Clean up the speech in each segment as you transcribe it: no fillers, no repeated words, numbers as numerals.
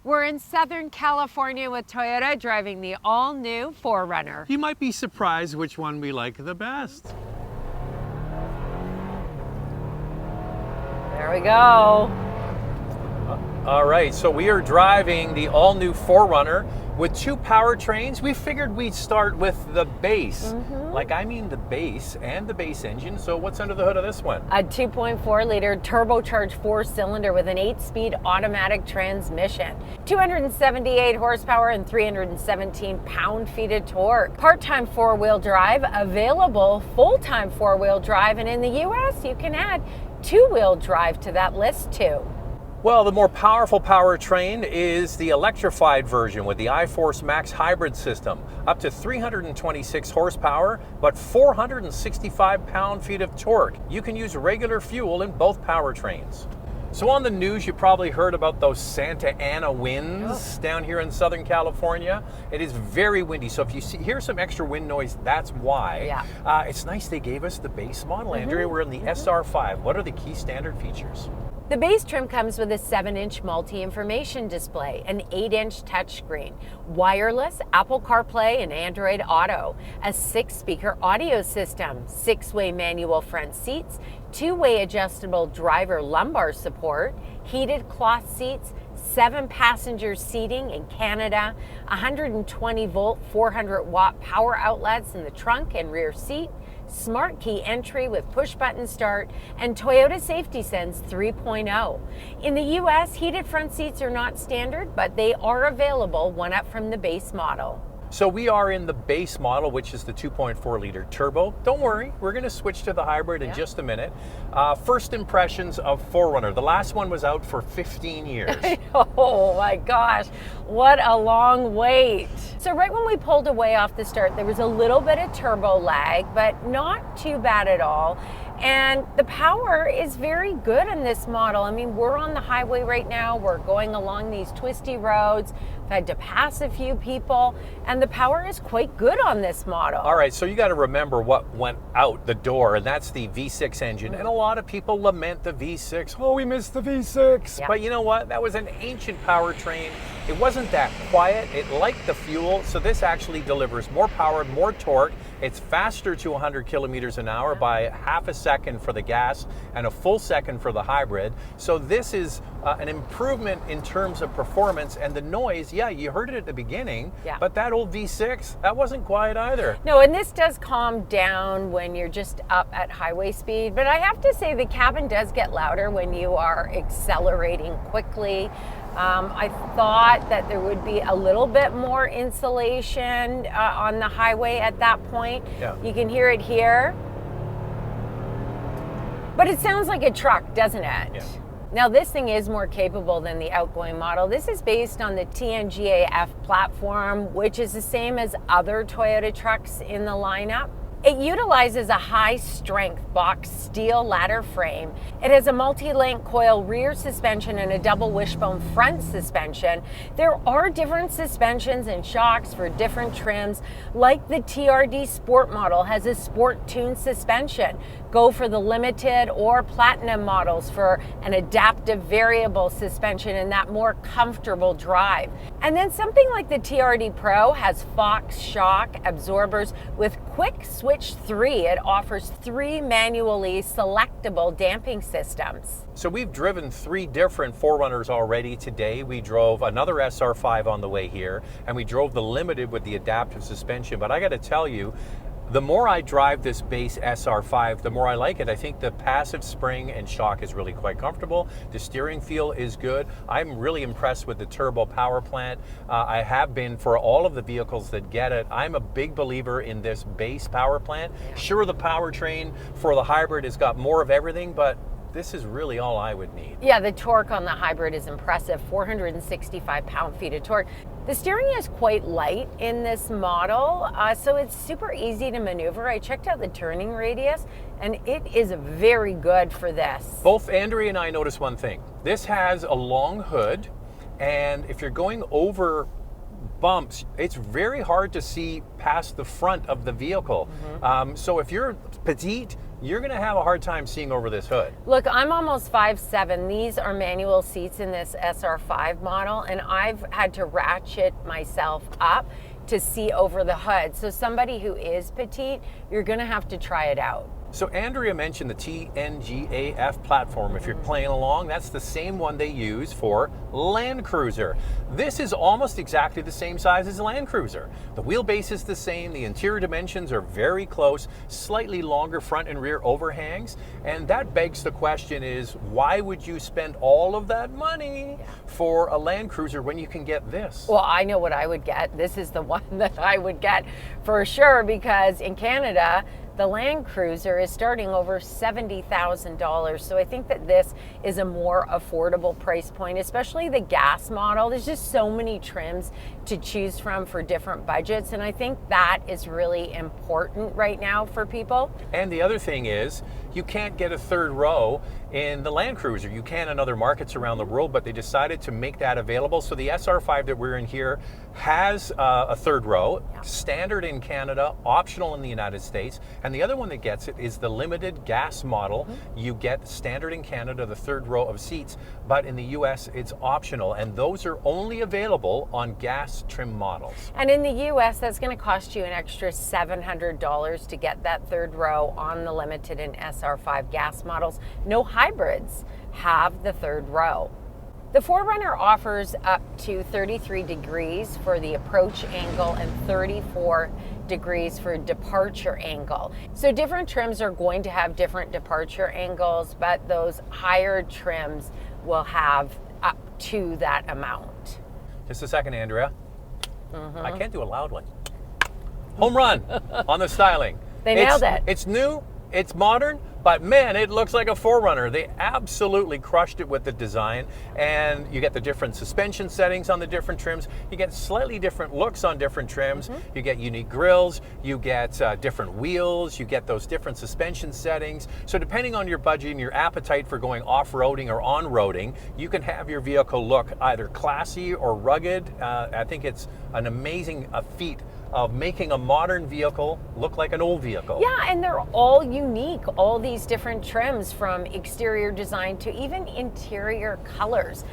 We're in Southern California with Toyota, driving the all-new 4Runner. You might be surprised which one we like the best. There we go. All right, so we are driving the all-new 4Runner with two powertrains. We figured we'd start with the base. I mean the base and the base engine. So what's under the hood of this one? A 2.4-liter turbocharged 4-cylinder with an 8-speed automatic transmission. 278 horsepower and 317 pound-feet of torque. Part-time 4-wheel drive, available full-time 4-wheel drive, and in the US you can add 2-wheel drive to that list too. Well, the more powerful powertrain is the electrified version with the iForce Max hybrid system. Up to 326 horsepower, but 465 pound-feet of torque. You can use regular fuel in both powertrains. So on the news, you probably heard about those Santa Ana winds down here in Southern California. It is very windy, so if you hear some extra wind noise, that's why. It's nice they gave us the base model, Andrea. We're in the SR5. What are the key standard features? The base trim comes with a 7-inch multi-information display, an 8-inch touchscreen, wireless Apple CarPlay and Android Auto, a 6-speaker audio system, 6-way manual front seats, 2-way adjustable driver lumbar support, heated cloth seats, 7-passenger seating in Canada, 120-volt 400-watt power outlets in the trunk and rear seat, smart key entry with push-button start, and Toyota Safety Sense 3.0. In the US, heated front seats are not standard, but they are available one up from the base model. So we are in the base model, which is the 2.4-liter turbo. Don't worry, we're going to switch to the hybrid in just a minute. First impressions of 4Runner. The last one was out for 15 years. Oh my gosh, what a long wait. So right when we pulled away off the start, there was a little bit of turbo lag, but not too bad at all. And the power is very good in this model. I mean, we're on the highway right now. We're going along these twisty roads. I've had to pass a few people, and the power is quite good on this model. All right, so you got to remember what went out the door, and that's the V6 engine. And a lot of people lament the V6. Oh, we missed the V6. But you know what? That was an ancient powertrain. It wasn't that quiet. It liked the fuel, so this actually delivers more power, more torque. It's faster to 100 kilometers an hour by half a second for the gas and a full second for the hybrid. So this is an improvement in terms of performance, and the noise, you heard it at the beginning, but that old V6, that wasn't quiet either. No, and this does calm down when you're just up at highway speed, but I have to say the cabin does get louder when you are accelerating quickly. I thought that there would be a little bit more insulation on the highway at that point. You can hear it here. But it sounds like a truck, doesn't it? Now this thing is more capable than the outgoing model. This is based on the TNGA-F platform, which is the same as other Toyota trucks in the lineup. It utilizes a high-strength box steel ladder frame. It has a multi-link coil rear suspension and a double wishbone front suspension. There are different suspensions and shocks for different trims, like the TRD Sport model has a sport-tuned suspension. Go for the limited or platinum models for an adaptive variable suspension and that more comfortable drive. And then something like the TRD Pro has Fox shock absorbers with quick switch 3. It offers 3 manually selectable damping systems. So we've driven 3 different 4Runners already today. We drove another SR5 on the way here, and we drove the Limited with the adaptive suspension. But I got to tell you, the more I drive this base SR5, the more I like it. I think the passive spring and shock is really quite comfortable. The steering feel is good. I'm really impressed with the turbo power plant. I have been for all of the vehicles that get it. I'm a big believer in this base power plant. Sure, the powertrain for the hybrid has got more of everything, but this is really all I would need. Yeah, the torque on the hybrid is impressive, 465 pound-feet of torque. The steering is quite light in this model, so it's super easy to maneuver. I checked out the turning radius, and it is very good for this. Both Andrea and I noticed one thing. This has a long hood, and if you're going over bumps, it's very hard to see past the front of the vehicle. So if you're petite, you're going to have a hard time seeing over this hood. Look, I'm almost 5'7". These are manual seats in this SR5 model, and I've had to ratchet myself up to see over the hood. So somebody who is petite, you're going to have to try it out. So Andrea mentioned the TNGA-F platform. If you're playing along, that's the same one they use for Land Cruiser. This is almost exactly the same size as a Land Cruiser. The wheelbase is the same, the interior dimensions are very close, slightly longer front and rear overhangs, and that begs the question is, why would you spend all of that money for a Land Cruiser when you can get this? Well, I know what I would get. This is the one that I would get for sure, because in Canada, the Land Cruiser is starting over $70,000. So I think that this is a more affordable price point, especially the gas model. There's just so many trims to choose from for different budgets. And I think that is really important right now for people. And the other thing is, you can't get a third row in the Land Cruiser. You can in other markets around the world, but they decided to make that available. So the SR5 that we're in here has a third row, standard in Canada, optional in the United States. And the other one that gets it is the limited gas model. You get standard in Canada, the third row of seats, but in the US it's optional. And those are only available on gas trim models. And in the US, that's going to cost you an extra $700 to get that third row on the limited and SR5 gas models. No hybrids have the third row. The 4Runner offers up to 33 degrees for the approach angle and 34 degrees for departure angle. So different trims are going to have different departure angles, but those higher trims will have up to that amount. Just a second, Andrea. I can't do a loud one. Home run on the styling. They nailed it. It's new, it's modern, but man, it looks like a 4Runner. They absolutely crushed it with the design, and you get the different suspension settings on the different trims. You get slightly different looks on different trims. You get unique grills, you get different wheels, you get those different suspension settings. So depending on your budget and your appetite for going off-roading or on-roading, you can have your vehicle look either classy or rugged. I think it's an amazing feat of making a modern vehicle look like an old vehicle. Yeah, and they're all unique, all these different trims, from exterior design to even interior colors,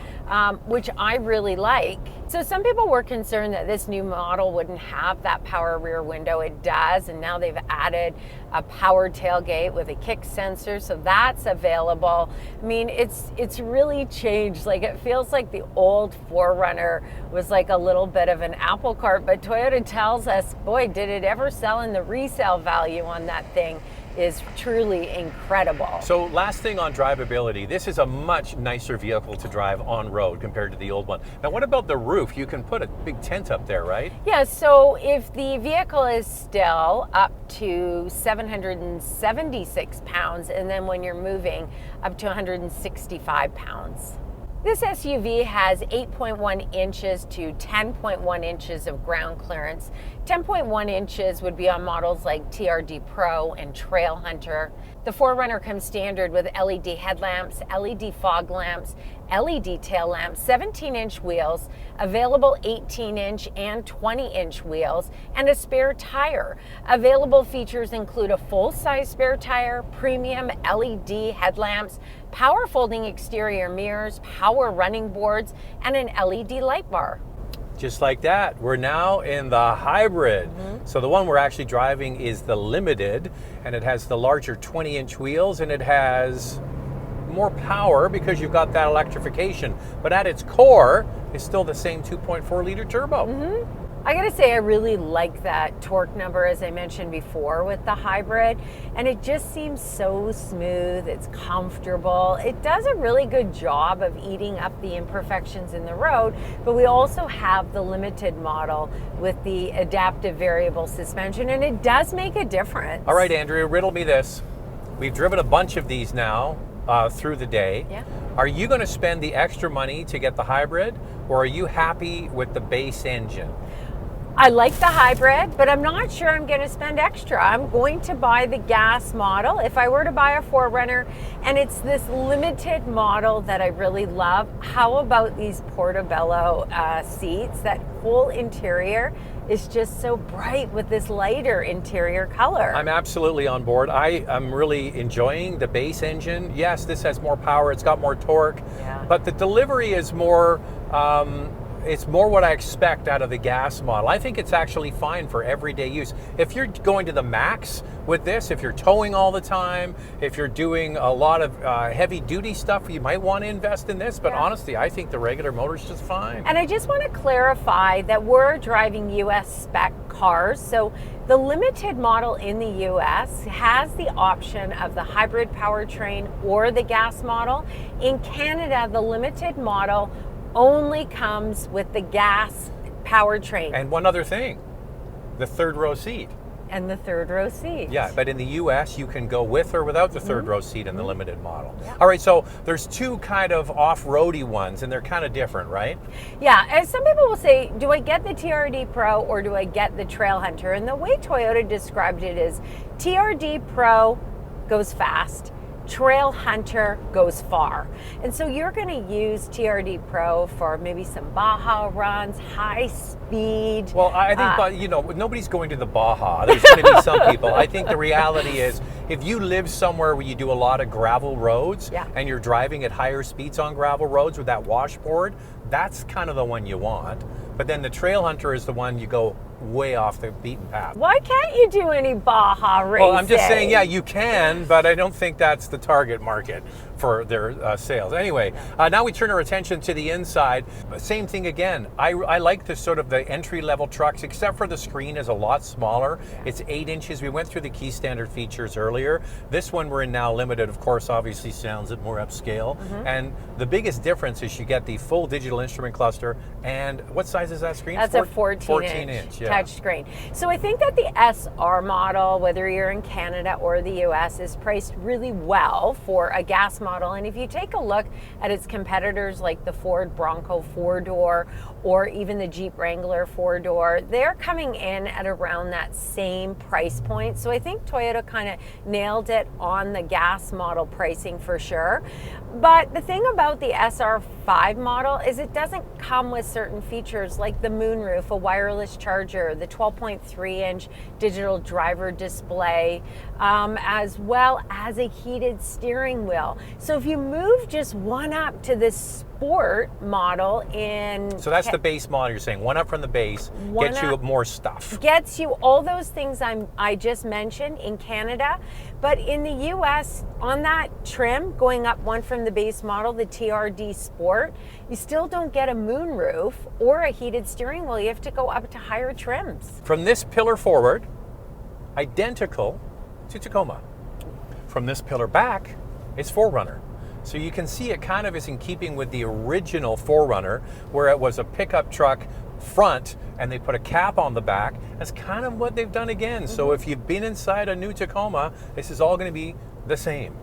which I really like. So some people were concerned that this new model wouldn't have that power rear window. It does, and now they've added a power tailgate with a kick sensor, so that's available. I mean, it's really changed. Like, it feels like the old 4Runner was like a little bit of an apple cart, but Toyota tells us, boy, did it ever sell, and the resale value on that thing is truly incredible. So last thing on drivability, this is a much nicer vehicle to drive on road compared to the old one. Now what about the roof? You can put a big tent up there, right? Yeah, so if the vehicle is still up to 776 pounds, and then when you're moving up to 165 pounds. This SUV has 8.1 inches to 10.1 inches of ground clearance. 10.1 inches would be on models like TRD Pro and Trail Hunter. The 4Runner comes standard with LED headlamps, LED fog lamps, LED tail lamps, 17-inch wheels, available 18-inch and 20-inch wheels, and a spare tire. Available features include a full-size spare tire, premium LED headlamps, power folding exterior mirrors, power running boards, and an LED light bar. Just like that, we're now in the hybrid. So the one we're actually driving is the Limited, and it has the larger 20-inch wheels, and it has more power because you've got that electrification. But at its core, it's still the same 2.4-liter turbo. I gotta say, I really like that torque number, as I mentioned before, with the hybrid, and it just seems so smooth, it's comfortable. It does a really good job of eating up the imperfections in the road, but we also have the Limited model with the adaptive variable suspension, and it does make a difference. All right, Andrea, riddle me this. We've driven a bunch of these now through the day. Yeah. Are you gonna spend the extra money to get the hybrid, or are you happy with the base engine? I like the hybrid, but I'm not sure I'm going to spend extra. I'm going to buy the gas model. If I were to buy a 4Runner, and it's this limited model that I really love, how about these Portobello seats? That whole interior is just so bright with this lighter interior color. I'm absolutely on board. I am really enjoying the base engine. Yes, this has more power, it's got more torque, but the delivery is more, it's more what I expect out of the gas model. I think it's actually fine for everyday use. If you're going to the max with this, if you're towing all the time, if you're doing a lot of heavy duty stuff, you might want to invest in this, but honestly, I think the regular motor is just fine. And I just want to clarify that we're driving US spec cars, so the limited model in the US has the option of the hybrid powertrain or the gas model. In Canada, the limited model only comes with the gas powertrain. And one other thing, the third row seat. And the third row seat. Yeah, but in the US, you can go with or without the third row seat in the limited model. All right, so there's two kind of off-roady ones, and they're kind of different, right? Yeah, and some people will say, do I get the TRD Pro or do I get the Trail Hunter? And the way Toyota described it is TRD Pro goes fast, Trail Hunter goes far. And so you're going to use TRD Pro for maybe some Baja runs, high speed. Well, I think, but you know, nobody's going to the Baja. There's going to be some people. I think the reality is, if you live somewhere where you do a lot of gravel roads and you're driving at higher speeds on gravel roads with that washboard, that's kind of the one you want. But then the Trail Hunter is the one you go way off the beaten path. Why can't you do any Baja racing? Well, I'm just saying, yeah, you can, but I don't think that's the target market for their sales. Anyway, now we turn our attention to the inside. Same thing again. I like the sort of the entry-level trucks, except for the screen is a lot smaller. It's 8 inches. We went through the key standard features earlier. This one we're in now limited, of course, obviously sounds it more upscale. And the biggest difference is you get the full digital instrument cluster, and what size is that screen? That's a 14 inch touch screen. So I think that the SR model, whether you're in Canada or the US, is priced really well for a gas model. And if you take a look at its competitors like the Ford Bronco 4-door or even the Jeep Wrangler 4-door, they're coming in at around that same price point. So I think Toyota kind of nailed it on the gas model pricing for sure. But the thing about the SR5 model is it doesn't come with certain features like the moonroof, a wireless charger, the 12.3-inch digital driver display, as well as a heated steering wheel. So if you move just one up to this sport model in... So that's the base model you're saying. One up from the base gets you more stuff. Gets you all those things I just mentioned in Canada. But in the US, on that trim, going up one from the base model, the TRD Sport, you still don't get a moonroof or a heated steering wheel. You have to go up to higher trims. From this pillar forward, identical to Tacoma. From this pillar back, it's 4Runner. So you can see it kind of is in keeping with the original 4Runner, where it was a pickup truck front and they put a cap on the back. That's kind of what they've done again. So if you've been inside a new Tacoma, this is all going to be the same.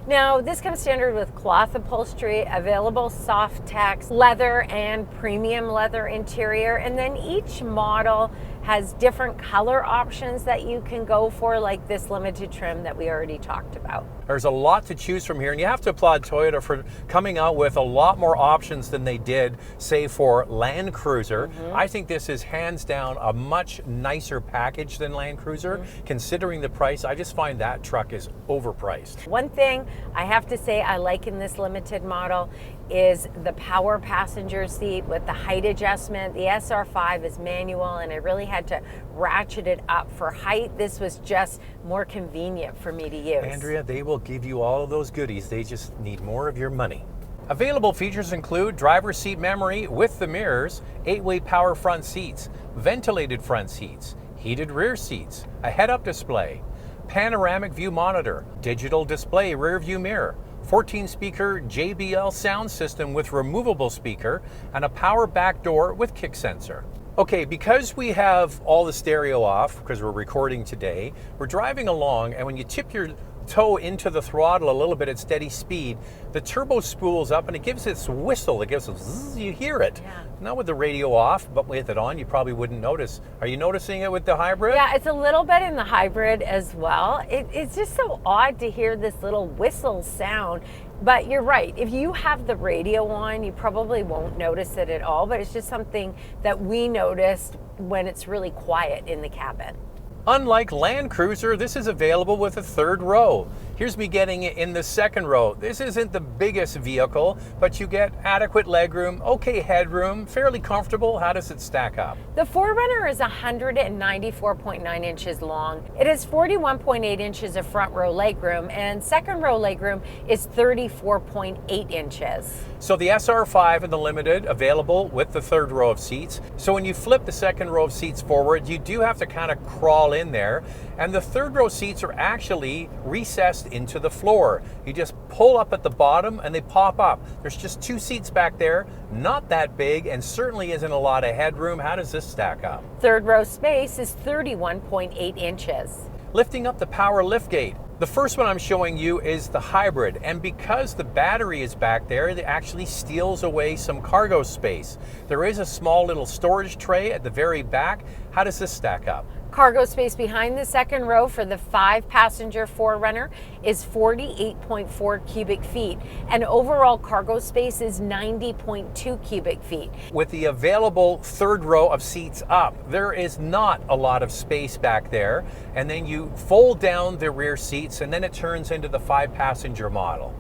Now, this comes standard with cloth upholstery, available soft tex, leather and premium leather interior, and then each model has different color options that you can go for, like this limited trim that we already talked about. There's a lot to choose from here, and you have to applaud Toyota for coming out with a lot more options than they did, say, for Land Cruiser. I think this is hands down a much nicer package than Land Cruiser. Considering the price, I just find that truck is overpriced. One thing I have to say I like in this limited model is the power passenger seat with the height adjustment. The SR5 is manual, and I really had to ratchet it up for height. This was just more convenient for me to use. Andrea, they will give you all of those goodies. They just need more of your money. Available features include driver's seat memory with the mirrors, 8-way power front seats, ventilated front seats, heated rear seats, a head-up display, panoramic view monitor, digital display rear view mirror, 14-speaker JBL sound system with removable speaker, and a power back door with kick sensor. Okay, because we have all the stereo off, because we're recording today, we're driving along, and when you tip your toe into the throttle a little bit at steady speed, the turbo spools up and it gives this whistle. It gives a zzz, you hear it. Yeah. Not with the radio off, but with it on, you probably wouldn't notice. Are you noticing it with the hybrid? Yeah, it's a little bit in the hybrid as well. It's just so odd to hear this little whistle sound. But you're right, if you have the radio on, you probably won't notice it at all, but it's just something that we noticed when it's really quiet in the cabin. Unlike Land Cruiser, this is available with a third row. Here's me getting it in the second row. This isn't the biggest vehicle, but you get adequate legroom, okay headroom, fairly comfortable. How does it stack up? The 4Runner is 194.9 inches long. It has 41.8 inches of front row legroom, and second row legroom is 34.8 inches. So the SR5 and the Limited available with the third row of seats. So when you flip the second row of seats forward, you do have to kind of crawl in there, and the third row seats are actually recessed into the floor. You just pull up at the bottom and they pop up. There's just two seats back there, not that big, and certainly isn't a lot of headroom. How does this stack up? Third row space is 31.8 inches. Lifting up the power liftgate. The first one I'm showing you is the hybrid, and because the battery is back there, it actually steals away some cargo space. There is a small little storage tray at the very back. How does this stack up? Cargo space behind the second row for the 5-passenger 4Runner is 48.4 cubic feet, and overall cargo space is 90.2 cubic feet. With the available third row of seats up, there is not a lot of space back there, and then you fold down the rear seats and then it turns into the 5-passenger model.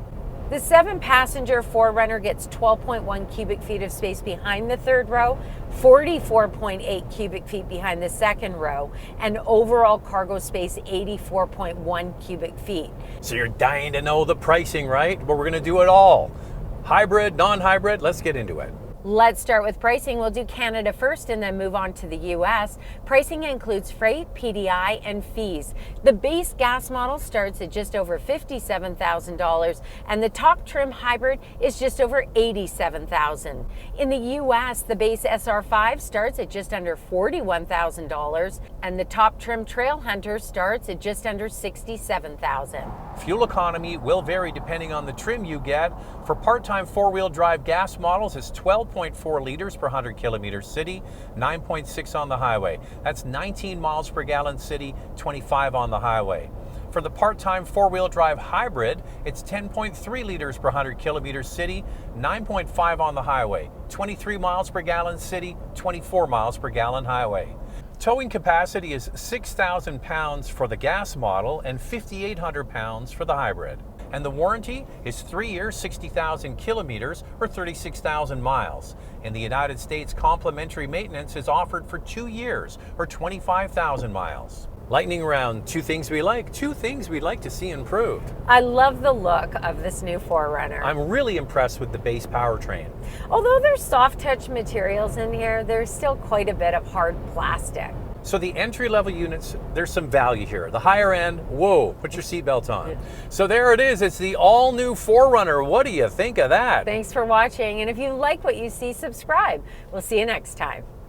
The 7-passenger 4Runner gets 12.1 cubic feet of space behind the third row, 44.8 cubic feet behind the second row, and overall cargo space 84.1 cubic feet. So you're dying to know the pricing, right? But we're going to do it all. Hybrid, non-hybrid, let's get into it. Let's start with pricing. We'll do Canada first and then move on to the US. Pricing includes freight, PDI, and fees. The base gas model starts at just over $57,000, and the top trim hybrid is just over $87,000. In the US, the base SR5 starts at just under $41,000, and the top trim Trail Hunter starts at just under $67,000. Fuel economy will vary depending on the trim you get. For part-time four-wheel drive gas models, it's 12.4 liters per 100 kilometers city, 9.6 on the highway. That's 19 miles per gallon city, 25 on the highway. For the part-time four-wheel drive hybrid, it's 10.3 liters per 100 kilometers city, 9.5 on the highway, 23 miles per gallon city, 24 miles per gallon highway. Towing capacity is 6,000 pounds for the gas model and 5,800 pounds for the hybrid. And the warranty is 3 years, 60,000 kilometers, or 36,000 miles. In the United States, complimentary maintenance is offered for 2 years, or 25,000 miles. Lightning round, two things we like to see improved. I love the look of this new 4Runner. I'm really impressed with the base powertrain. Although there's soft touch materials in here, there's still quite a bit of hard plastic. So the entry-level units, there's some value here. The higher end, whoa, put your seatbelt on. So there it is, it's the all-new 4Runner. What do you think of that? Thanks for watching, and if you like what you see, subscribe. We'll see you next time.